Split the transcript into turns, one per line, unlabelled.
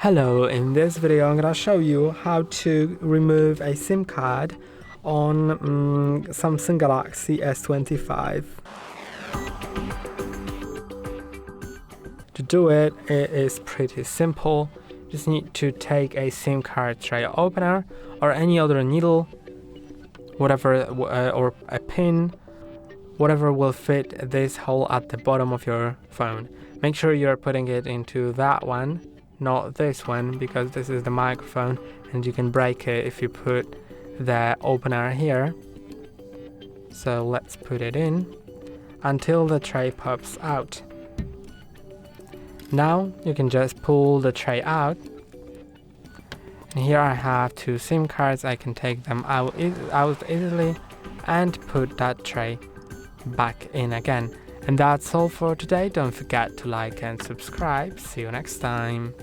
Hello, in this video I'm gonna show you how to remove a SIM card on Samsung Galaxy S25. To do it, it is pretty simple. Just need to take a SIM card tray opener or any other needle, whatever, or a pin, whatever will fit this hole at the bottom of your phone. Make sure you're putting it into that one, not this one, because this is the microphone and you can break it if you put the opener here. So let's put it in until the tray pops out. Now you can just pull the tray out, and here I have two SIM cards. I can take them out easily and put that tray back in again. And that's all for today. Don't forget to like and subscribe. See you next time.